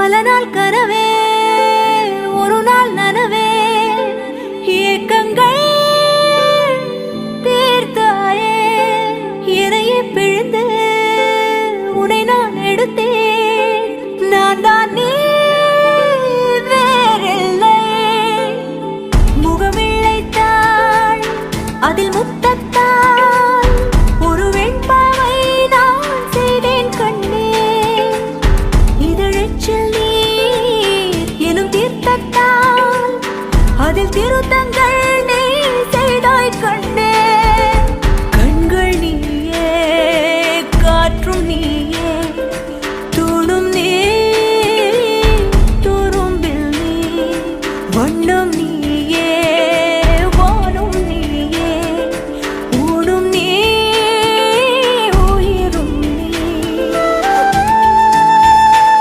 பல நாள் கனவே ஒரு நாள் நனவே ஏக்கங்கள் தீர்த்தாயே எதையே பிழிந்து உன்னை நான் எடுத்தேன் நான் தான் நீ வேறில்லை முகமில்லைத்தான் அதில் முத்தத்தான் ஒரு வெண்பாவை நான் செய்தேன் கண்ணே இதழச்சில்